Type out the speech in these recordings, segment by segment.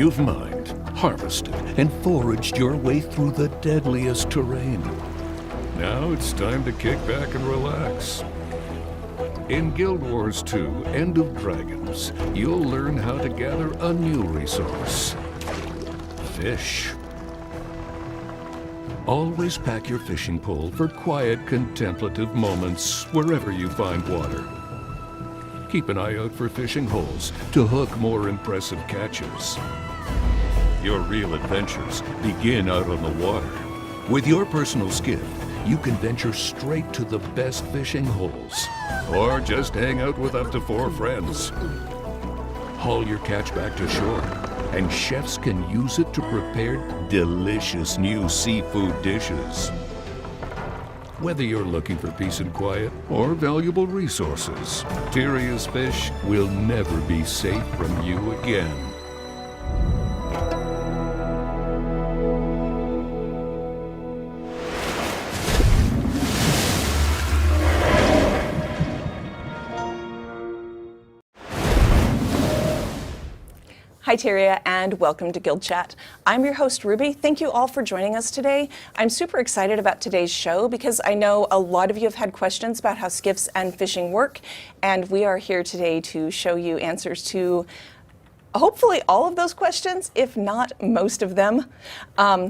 You've mined, harvested, and foraged your way through the deadliest terrain. Now it's time to kick back and relax. In Guild Wars 2, End of Dragons, you'll learn how to gather a new resource: fish. Always pack your fishing pole for quiet, contemplative moments wherever you find water. Keep an eye out for fishing holes to hook more impressive catches. Your real adventures begin out on the water. With your personal skiff, you can venture straight to the best fishing holes, or just hang out with up to 4 friends. Haul your catch back to shore, and chefs can use it to prepare delicious new seafood dishes. Whether you're looking for peace and quiet or valuable resources, Tyria's fish will never be safe from you again. Hi Tyria, and welcome to Guild Chat. I'm your host Ruby. Thank you all for joining us today. I'm super excited about today's show because I know a lot of you have had questions about how skiffs and fishing work, and we are here today to show you answers to hopefully all of those questions, if not most of them.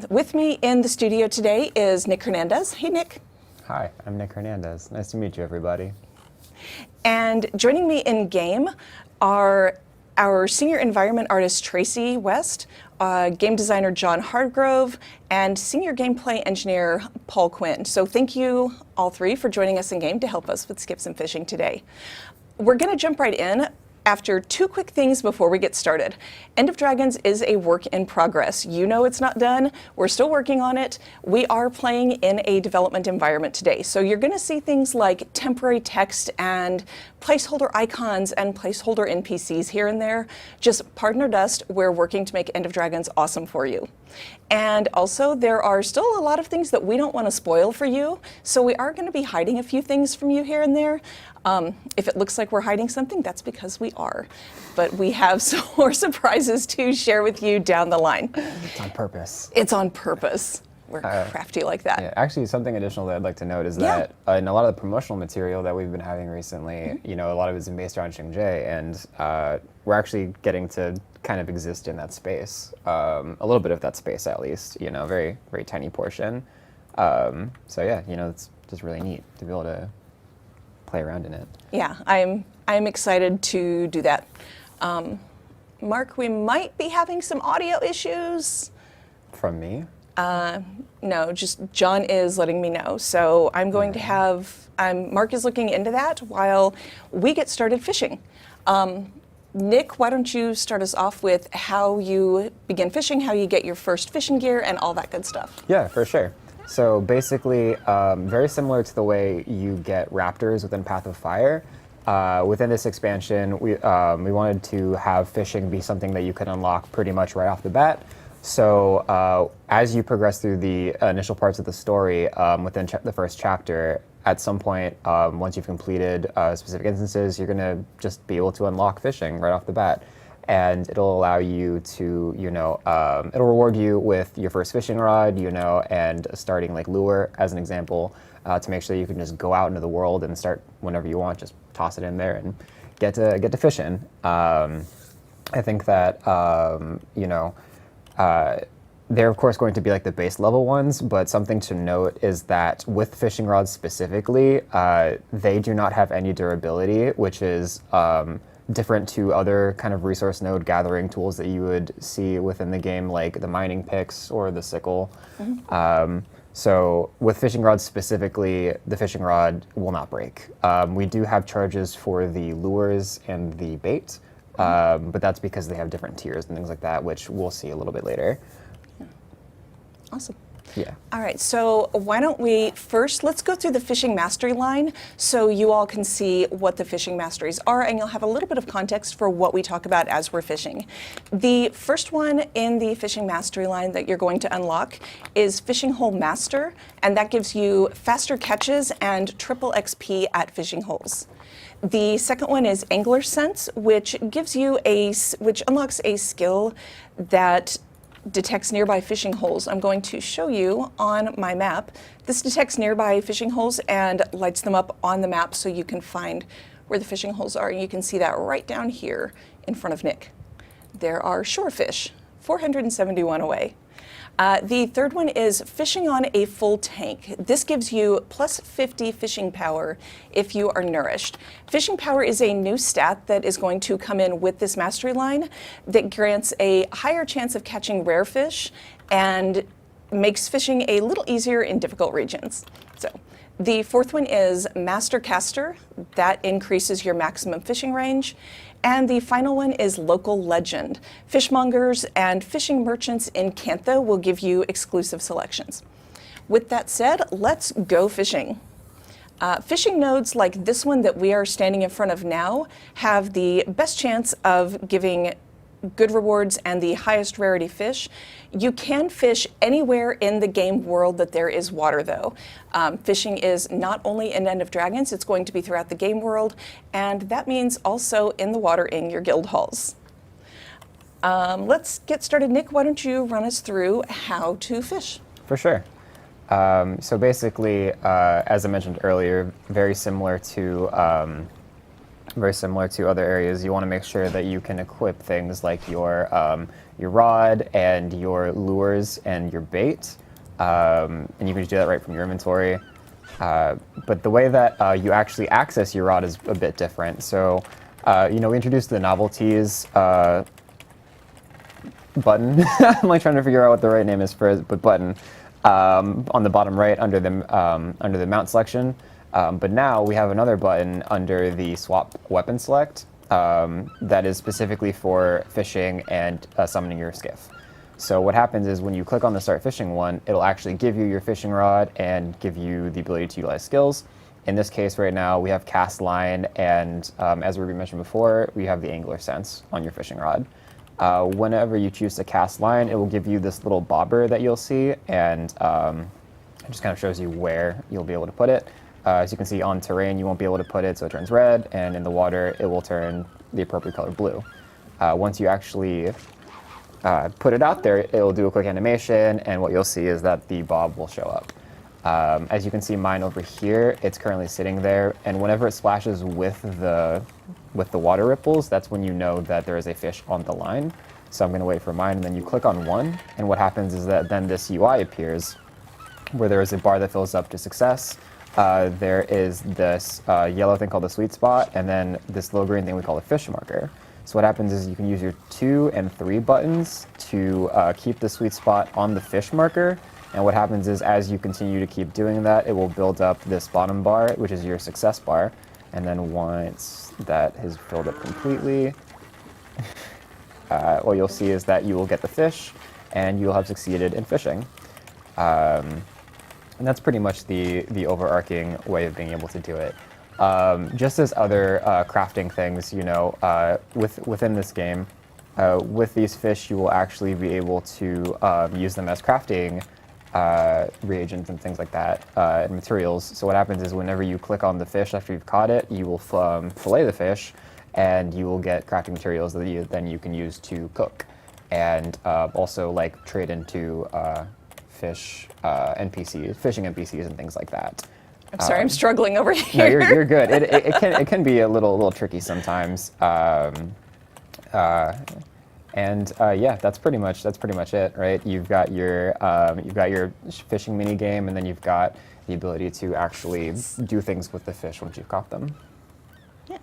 With me in the studio today is Nick Hernandez. Hey Nick. Hi, I'm Nick Hernandez. Nice to meet you, everybody. And joining me in game are our senior environment artist Tracy West, game designer John Hargrove, and senior gameplay engineer Paul Quinn. So thank you all three for joining us in game to help us with skiffs and fishing today. We're going to jump right in after 2 quick things before we get started. End of Dragons is a work in progress. You know it's not done. We're still working on it. We are playing in a development environment today. So you're going to see things like temporary text and placeholder icons and placeholder NPCs here and there. Just pardon our dust. We're working to make End of Dragons awesome for you. And also, there are still a lot of things that we don't want to spoil for you. So we are going to be hiding a few things from you here and there. If it looks like we're hiding something, that's because we are. But we have some more surprises to share with you down the line. It's on purpose. It's on purpose. We're crafty like that. Yeah, actually, something additional that I'd like to note is that in a lot of the promotional material that we've been having recently, you know, a lot of it is based around Xinji, and we're actually getting to kind of exist in that space. A little bit of that space, at least, you know, very, very tiny portion. So yeah, you know, it's just really neat to be able to play around in it. Yeah, I'm excited to do that. Mark, we might be having some audio issues. From me? No, just John is letting me know. So I'm going to have, Mark is looking into that while we get started fishing. Nick, why don't you start us off with how you begin fishing, how you get your first fishing gear, and all that good stuff. Yeah, for sure. So basically, very similar to the way you get raptors within Path of Fire. Within this expansion, we wanted to have fishing be something that you could unlock pretty much right off the bat. So as you progress through the initial parts of the story within the first chapter, at some point, once you've completed specific instances, you're going to just be able to unlock fishing right off the bat. And it'll allow you to, you know, it'll reward you with your first fishing rod, you know, and a starting like lure, as an example, to make sure you can just go out into the world and start whenever you want, just toss it in there and get to fishing. I think that, you know, they're of course going to be like the base level ones, but something to note is that with fishing rods specifically, they do not have any durability, which is different to other kind of resource node gathering tools that you would see within the game, like the mining picks or the sickle. So with fishing rods specifically, the fishing rod will not break. We do have charges for the lures and the bait, but that's because they have different tiers and things like that, which we'll see a little bit later. Awesome. Yeah. All right, so why don't we first, let's go through the fishing mastery line so you all can see what the fishing masteries are, and you'll have a little bit of context for what we talk about as we're fishing. The first one in the fishing mastery line that you're going to unlock is Fishing Hole Master, and that gives you faster catches and triple XP at fishing holes. The second one is Angler Sense, which unlocks a skill that detects nearby fishing holes. I'm going to show you on my map. This detects nearby fishing holes and lights them up on the map so you can find where the fishing holes are. You can see that right down here in front of Nick. There are shorefish, 471 away. The third one is Fishing on a Full Tank. This gives you plus 50 fishing power if you are nourished. Fishing power is a new stat that is going to come in with this mastery line that grants a higher chance of catching rare fish and makes fishing a little easier in difficult regions. So the fourth one is Master Caster. That increases your maximum fishing range. And the final one is Local Legend. Fishmongers and fishing merchants in Cantha will give you exclusive selections. With that said, let's go fishing. Fishing nodes like this one that we are standing in front of now have the best chance of giving good rewards and the highest rarity fish. You can fish anywhere in the game world that there is water, though. Fishing is not only in End of Dragons, it's going to be throughout the game world, and that means also in the water in your guild halls. Let's get started. Nick, why don't you run us through how to fish? For sure. So basically, as I mentioned earlier, very similar to other areas. You want to make sure that you can equip things like your rod and your lures and your bait, and you can just do that right from your inventory. But the way that you actually access your rod is a bit different. So, we introduced the novelties button. I'm like trying to figure out what the right name is for it, but button on the bottom right under the mount selection. But now we have another button under the swap weapon select that is specifically for fishing and summoning your skiff. So what happens is when you click on the start fishing one, it'll actually give you your fishing rod and give you the ability to utilize skills. In this case right now, we have cast line, and as we mentioned before, we have the angler sense on your fishing rod. Whenever you choose to cast line, it will give you this little bobber that you'll see, and it just kind of shows you where you'll be able to put it. As you can see, on terrain, you won't be able to put it, so it turns red, and in the water, it will turn the appropriate color blue. Once you actually put it out there, it will do a quick animation, and what you'll see is that the bob will show up. As you can see, mine over here, it's currently sitting there, and whenever it splashes with the water ripples, that's when you know that there is a fish on the line. So I'm going to wait for mine, and then you click on one, and what happens is that then this UI appears, where there is a bar that fills up to success. There is this yellow thing called the sweet spot, and then this little green thing we call the fish marker. So what happens is you can use your 2 and 3 buttons to keep the sweet spot on the fish marker. And what happens is as you continue to keep doing that, it will build up this bottom bar, which is your success bar. And then once that has filled up completely, what you'll see is that you will get the fish, and you'll have succeeded in fishing. And that's pretty much the overarching way of being able to do it. Just as other crafting things, within this game, with these fish, you will actually be able to use them as crafting reagents and things like that, and materials. So what happens is whenever you click on the fish after you've caught it, you will fillet the fish, and you will get crafting materials that then you can use to cook, and also like trade into fishing NPCs and things like that. I'm sorry, I'm struggling over here. No, you're good. It can be a little tricky sometimes. Yeah, that's pretty much it, right? You've got your fishing mini game, and then you've got the ability to actually do things with the fish once you've caught them. Yeah.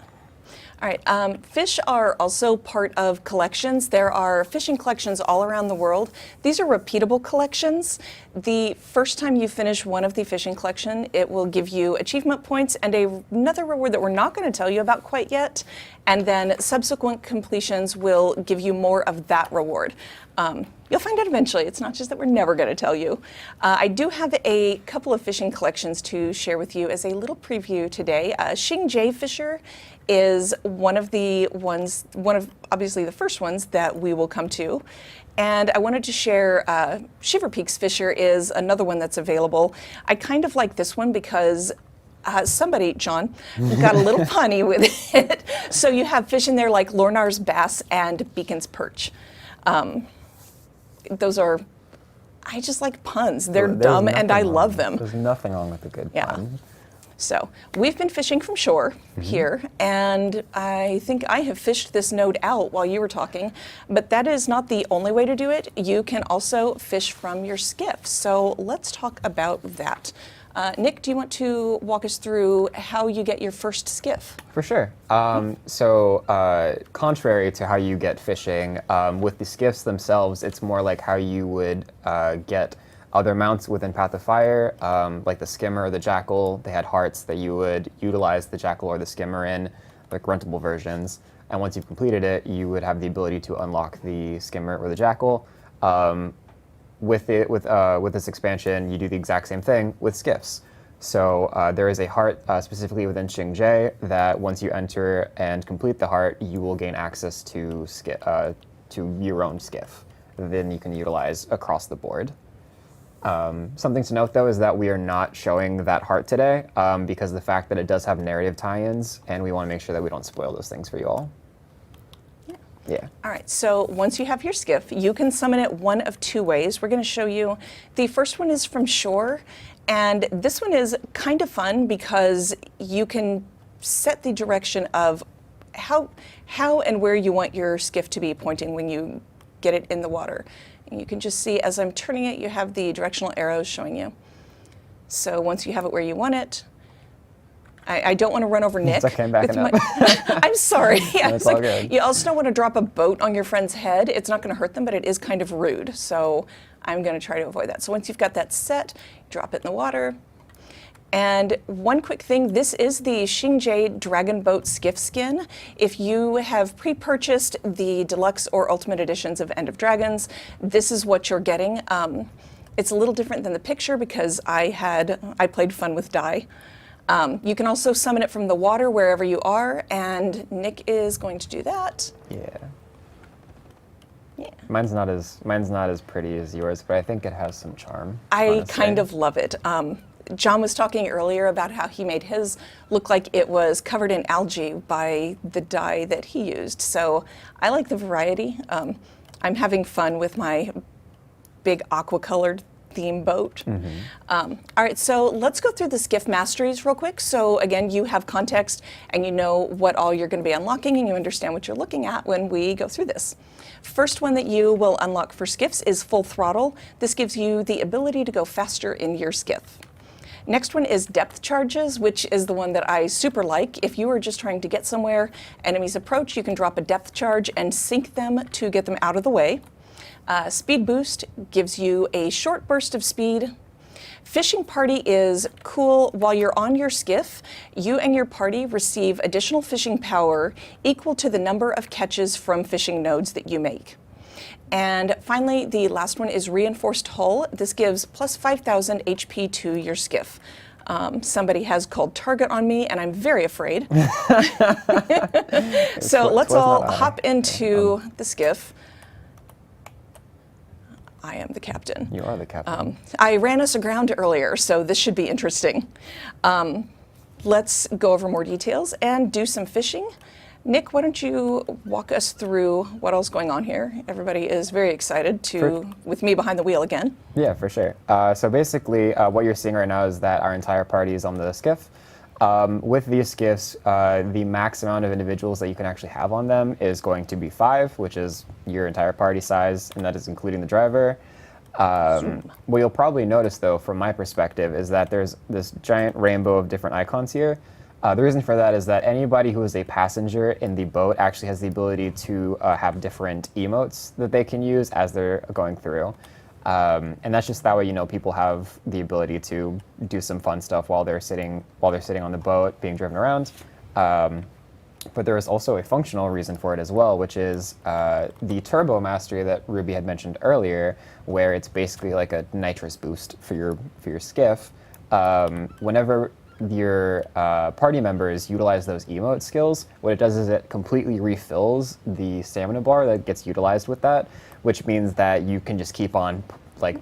All right, fish are also part of collections. There are fishing collections all around the world. These are repeatable collections. The first time you finish one of the fishing collection, it will give you achievement points and another reward that we're not going to tell you about quite yet. And then subsequent completions will give you more of that reward. You'll find out eventually. It's not just that we're never going to tell you. I do have a couple of fishing collections to share with you as a little preview today. Xinji Fisher is one of obviously the first ones that we will come to. And I wanted to share Shiver Peaks Fisher is another one that's available. I kind of like this one because somebody, John, got a little punny with it. So you have fish in there like Lornar's bass and Beacon's perch. Those are, I just like puns. They're dumb and I love them. There's nothing wrong with a good pun. So we've been fishing from shore here, and I think I have fished this node out while you were talking, but that is not the only way to do it. You can also fish from your skiff. So let's talk about that. Nick, do you want to walk us through how you get your first skiff? For sure. So contrary to how you get fishing, with the skiffs themselves, it's more like how you would get other mounts within Path of Fire, like the skimmer or the jackal. They had hearts that you would utilize the jackal or the skimmer in, like rentable versions. And once you've completed it, you would have the ability to unlock the skimmer or the jackal. With this expansion, you do the exact same thing with skiffs. So there is a heart specifically within Xinji that once you enter and complete the heart, you will gain access to your own skiff that then you can utilize across the board. Something to note, though, is that we are not showing that heart today because of the fact that it does have narrative tie-ins, and we want to make sure that we don't spoil those things for you all. Yeah. All right, so once you have your skiff, you can summon it one of two ways. We're going to show you. The first one is from shore, and this one is kind of fun because you can set the direction of how and where you want your skiff to be pointing when you get it in the water. And you can just see as I'm turning it, you have the directional arrows showing you. So once you have it where you want it, I don't want to run over Nick. It's okay, I'm backing up. I'm sorry. It's all good. You also don't want to drop a boat on your friend's head. It's not going to hurt them, but it is kind of rude. So I'm going to try to avoid that. So once you've got that set, drop it in the water. And one quick thing, this is the Xinji Dragon Boat Skiff skin. If you have pre-purchased the deluxe or ultimate editions of End of Dragons, this is what you're getting. It's a little different than the picture because I played fun with dye. You can also summon it from the water wherever you are, and Nick is going to do that. Yeah. Yeah. Mine's not as pretty as yours, but I think it has some charm. I honestly. kind of love it. John was talking earlier about how he made his look like it was covered in algae by the dye that he used. So I like the variety. I'm having fun with my big aqua-colored theme boat. All right, so let's go through the Skiff Masteries real quick. So again, you have context and you know what all you're going to be unlocking and you understand what you're looking at when we go through this. First one that you will unlock for skiffs is Full Throttle. This gives you the ability to go faster in your skiff. Next one is Depth Charges, which is the one that I super like. If you are just trying to get somewhere, enemies approach, you can drop a depth charge and sink them to get them out of the way. Speed Boost gives you a short burst of speed. Fishing Party is cool. While you're on your skiff, you and your party receive additional fishing power equal to the number of catches from fishing nodes that you make. And finally, the last one is Reinforced Hull. This gives plus 5,000 HP to your skiff. Somebody has called target on me, and I'm very afraid. So let's all hop into the skiff. I am the captain. You are the captain. I ran us aground earlier, so this should be interesting. Let's go over more details and do some fishing. Nick, why don't you walk us through what else is going on here? Everybody is very excited with me behind the wheel again. Yeah, for sure. So basically, what you're seeing right now is that our entire party is on the skiff. With these skiffs, the max amount of individuals that you can actually have on them is going to be 5, which is your entire party size, and that is including the driver. What you'll probably notice, though, from my perspective, is that there's this giant rainbow of different icons here. The reason for that is that anybody who is a passenger in the boat actually has the ability to have different emotes that they can use as they're going through. And that's just that way, people have the ability to do some fun stuff while they're sitting on the boat being driven around. But there is also a functional reason for it as well, which is the turbo mastery that Ruby had mentioned earlier, where it's basically like a nitrous boost for your skiff. Whenever your party members utilize those emote skills, what it does is it completely refills the stamina bar that gets utilized with that, which means that you can just keep on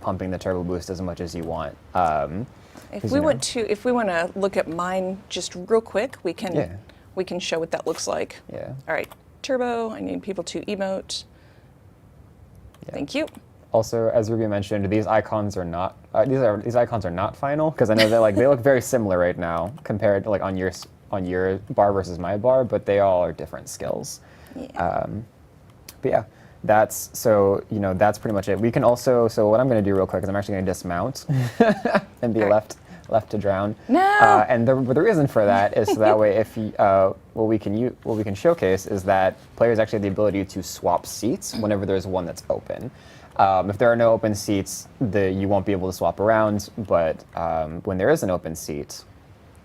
pumping the turbo boost as much as you want. If we want to look at mine just real quick, we can show what that looks like. Yeah. All right, turbo. I need people to emote. Yeah. Thank you. Also, as Ruby mentioned, these icons are not these icons are not final, because I know that they look very similar right now compared to on your bar versus my bar, but they all are different skills. Yeah. But yeah, that's pretty much it. We can also, so what I'm going to do real quick is I'm actually going to dismount and be left to drown. No. And the reason for that is so that way, if what we can showcase is that players actually have the ability to swap seats whenever there's one that's open. If there are no open seats, you won't be able to swap around. But when there is an open seat,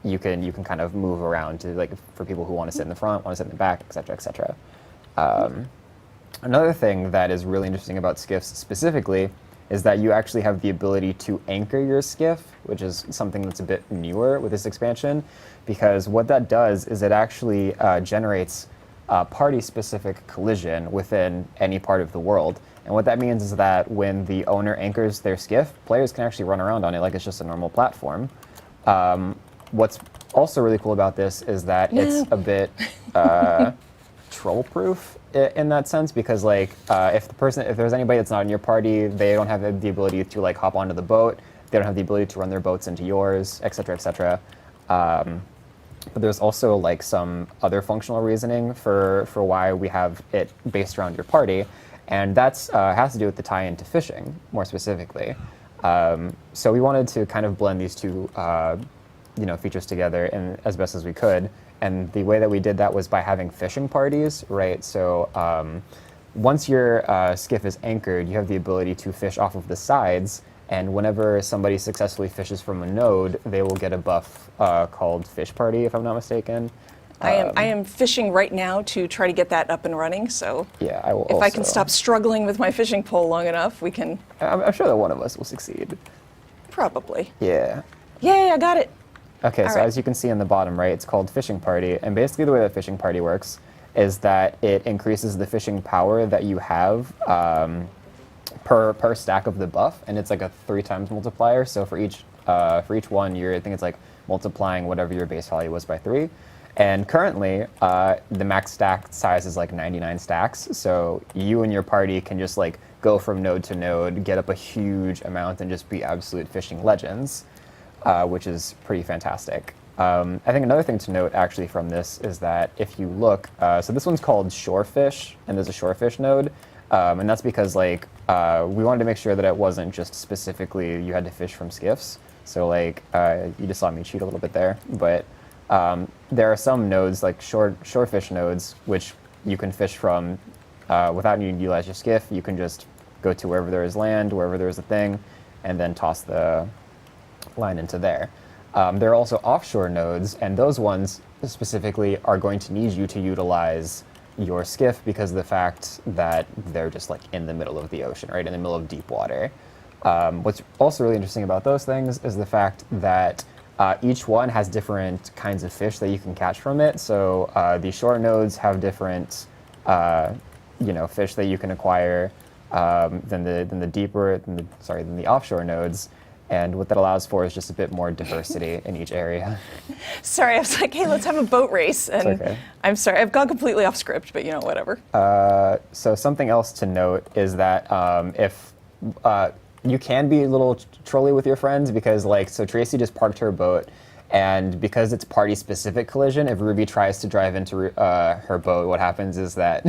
you can kind of move around to for people who want to sit in the front, want to sit in the back, etc., etc. Another thing that is really interesting about skiffs specifically is that you actually have the ability to anchor your skiff, which is something that's a bit newer with this expansion, because what that does is it actually generates a party-specific collision within any part of the world. And what that means is that when the owner anchors their skiff, players can actually run around on it like it's just a normal platform. What's also really cool about this is that it's a bit troll-proof in that sense, because if there's anybody that's not in your party, they don't have the ability to hop onto the boat. They don't have the ability to run their boats into yours, etc., etc. But there's also some other functional reasoning for why we have it based around your party, and that's has to do with the tie-in to fishing more specifically. So we wanted to kind of blend these two features together and as best as we could. And the way that we did that was by having fishing parties, right? So once your skiff is anchored, you have the ability to fish off of the sides, and whenever somebody successfully fishes from a node, they will get a buff called Fish Party, if I'm not mistaken. I am fishing right now to try to get that up and running, so yeah, I will if I can stop struggling with my fishing pole long enough, we can... I'm sure that one of us will succeed. Probably. Yeah. Yay, I got it! Okay, so right. as you can see on the bottom right, it's called Fishing Party, and basically the way that Fishing Party works is that it increases the fishing power that you have per stack of the buff, and it's like a 3x multiplier. So for each one, I think it's multiplying whatever your base value was by 3. And currently, the max stack size is 99 stacks. So you and your party can just go from node to node, get up a huge amount, and just be absolute fishing legends. Which is pretty fantastic. I think another thing to note actually from this is that if you look, so this one's called Shorefish, and there's a Shorefish node, and that's because we wanted to make sure that it wasn't just specifically you had to fish from skiffs. So you just saw me cheat a little bit there, but there are some nodes like Shorefish nodes which you can fish from without needing to utilize your skiff. You can just go to wherever there is land, wherever there is a thing, and then toss the line into there. There are also offshore nodes, and those ones specifically are going to need you to utilize your skiff because of the fact that they're just in the middle of the ocean, right, in the middle of deep water. What's also really interesting about those things is the fact that each one has different kinds of fish that you can catch from it. So the shore nodes have different fish that you can acquire than the offshore nodes. And what that allows for is just a bit more diversity in each area. Sorry, I was like, hey, let's have a boat race. And it's okay. I'm sorry, I've gone completely off script, but whatever. So something else to note is that if you can be a little trolly with your friends, because so Tracy just parked her boat And because it's party-specific collision, if Ruby tries to drive into her boat, what happens is that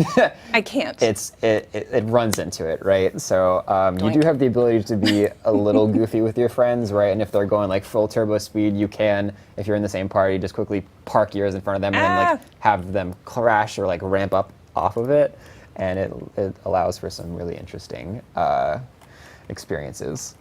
I can't. it runs into it, right? So you do Doink. have the ability to be a little goofy with your friends, right? And if they're going like full turbo speed, you can, if you're in the same party, just quickly park yours in front of them and then like have them crash or like ramp up off of it, and it allows for some really interesting experiences.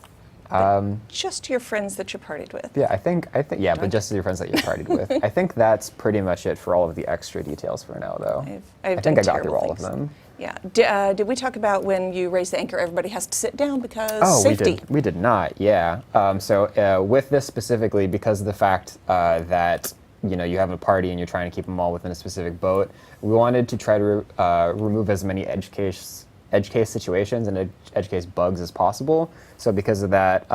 Just your friends that you partied with. Yeah, I think, yeah, but just your friends that you partied with. I think that's pretty much it for all of the extra details for now, though. I've I think done I got through terrible all things. of them. Yeah. Did we talk about when you raise the anchor, everybody has to sit down because safety? We did not, yeah. So with this specifically, because of the fact that you have a party and you're trying to keep them all within a specific boat, we wanted to try to remove as many edge case situations and edge case bugs as possible. So because of that,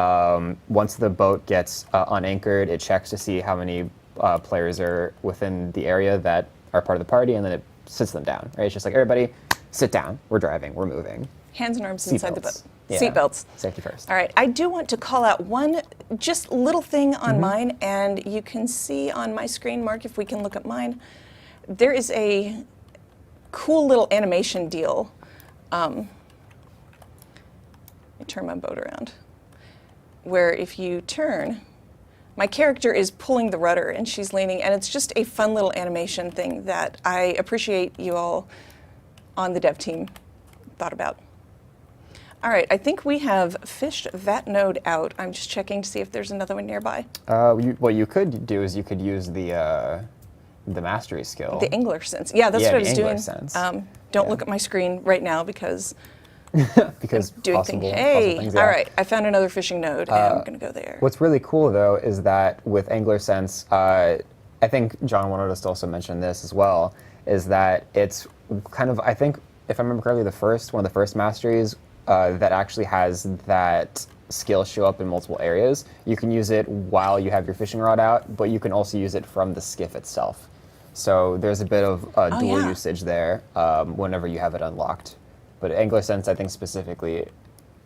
once the boat gets unanchored, it checks to see how many players are within the area that are part of the party, and then it sits them down. Right? It's just like, everybody, sit down. We're driving. We're moving. Hands and arms inside the boat. Yeah. Seatbelts. Safety first. All right. I do want to call out one just little thing on mine, and you can see on my screen, Mark, if we can look at mine, there is a cool little animation deal. Let me turn my boat around. Where if you turn, my character is pulling the rudder and she's leaning, and it's just a fun little animation thing that I appreciate you all on the dev team thought about. All right, I think we have fished that node out. I'm just checking to see if there's another one nearby. What you could do is you could use the Masteries skill. The angler sense. Yeah, that's what I was doing. Sense. Don't look at my screen right now because because doing possible, things. Hey, possible things, yeah. all right, I found another fishing node, and I'm going to go there. What's really cool, though, is that with Angler Sense, I think John wanted us to also mention this as well, is that it's kind of, I think, if I remember correctly, one of the first Masteries that actually has that skill show up in multiple areas. You can use it while you have your fishing rod out, but you can also use it from the skiff itself. So there's a bit of dual usage there whenever you have it unlocked. But Angler Sense, I think specifically,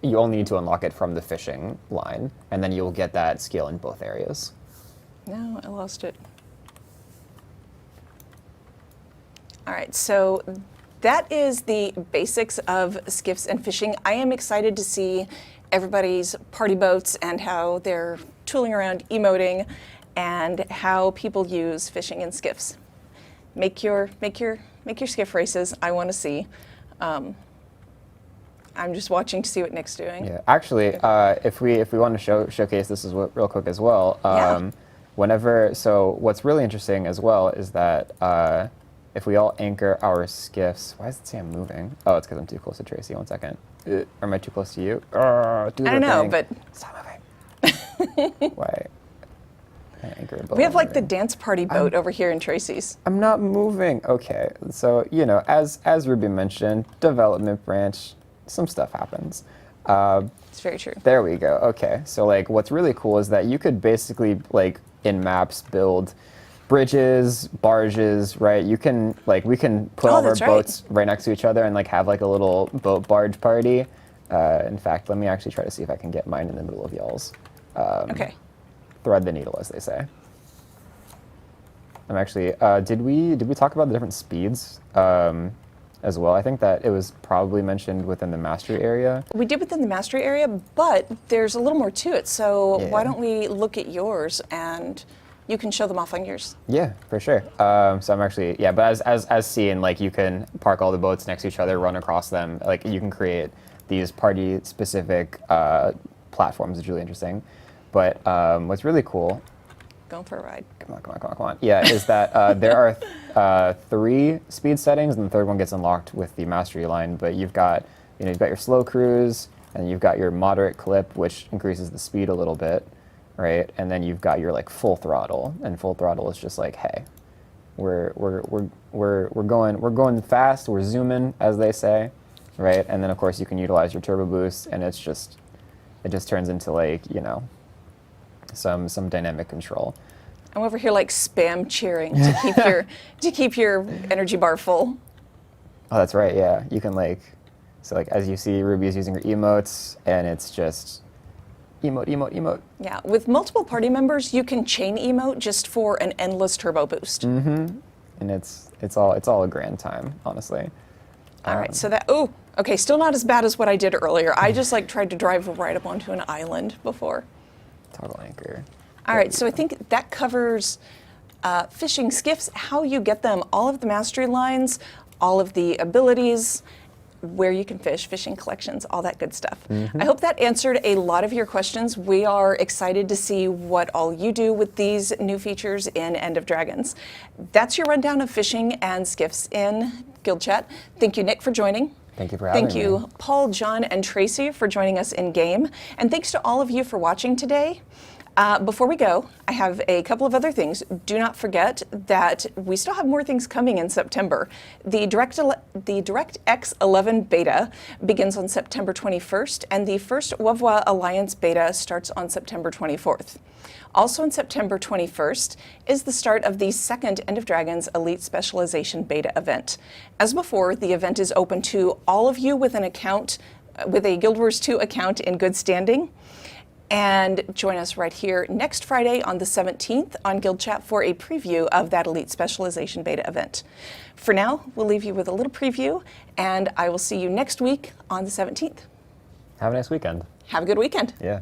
you only need to unlock it from the fishing line, and then you'll get that skill in both areas. No, I lost it. All right, so that is the basics of skiffs and fishing. I am excited to see everybody's party boats and how they're tooling around, emoting, and how people use fishing and skiffs. Make your skiff races. I want to see. I'm just watching to see what Nick's doing. Yeah, actually, if we want to showcase this real quick as well. So what's really interesting as well is that if we all anchor our skiffs, why does it say I'm moving? Oh, it's because I'm too close to Tracy. 1 second. Or am I too close to you? I don't know, but stop moving. Why? Anchor a boat. We have like the dance party boat over here in Tracy's. I'm not moving. Okay, so as Ruby mentioned, development branch, some stuff happens. It's very true. There we go. Okay, so like what's really cool is that you could basically like in maps build bridges, barges, right? You can we can put all of our boats right next to each other and like have like a little boat barge party. In fact, let me actually try to see if I can get mine in the middle of y'all's. Okay. Thread the needle, as they say. I'm actually. Did we talk about the different speeds as well? I think that it was probably mentioned within the mastery area. We did within the mastery area, but there's a little more to it. So why don't we look at yours and you can show them off on yours? Yeah, for sure. So I'm actually but as seen, like you can park all the boats next to each other, run across them. Like you can create these party specific platforms. It's really interesting. But what's really cool, going for a ride. Come on. Yeah, is that there are 3 speed settings, and the third one gets unlocked with the mastery line. But you've got your slow cruise, and you've got your moderate clip, which increases the speed a little bit, right? And then you've got your like full throttle, and full throttle is just like, hey, we're going fast, we're zooming, as they say, right? And then of course you can utilize your turbo boost, and it just turns into like some dynamic control. I'm over here like spam cheering to keep your energy bar full. Oh, that's right. Yeah, you can as you see, Ruby is using her emotes, and it's just Emote, emote, emote. Yeah, with multiple party members, you can chain emote just for an endless turbo boost. And it's all a grand time, honestly. All right, so that, oh, okay, still not as bad as what I did earlier. I just like tried to drive right up onto an island before. Toggle anchor. All right, so I think that covers fishing skiffs, how you get them, all of the mastery lines, all of the abilities, where you can fish, fishing collections, all that good stuff. I hope that answered a lot of your questions. We are excited to see what all you do with these new features in End of Dragons. That's your rundown of fishing and skiffs in Guild Chat. Thank you, Nick, for joining. Thank you for having me. Thank you, Paul, John, and Tracy for joining us in game. And thanks to all of you for watching today. Before we go, I have a couple of other things. Do not forget that we still have more things coming in September. The DirectX 11 beta begins on September 21st, and the first Wavwa Alliance beta starts on September 24th. Also on September 21st is the start of the second End of Dragons Elite Specialization beta event. As before, the event is open to all of you with an account, with a Guild Wars 2 account in good standing. And join us right here next Friday on the 17th on Guild Chat for a preview of that Elite Specialization beta event. For now, we'll leave you with a little preview, and I will see you next week on the 17th. Have a nice weekend. Have a good weekend. Yeah.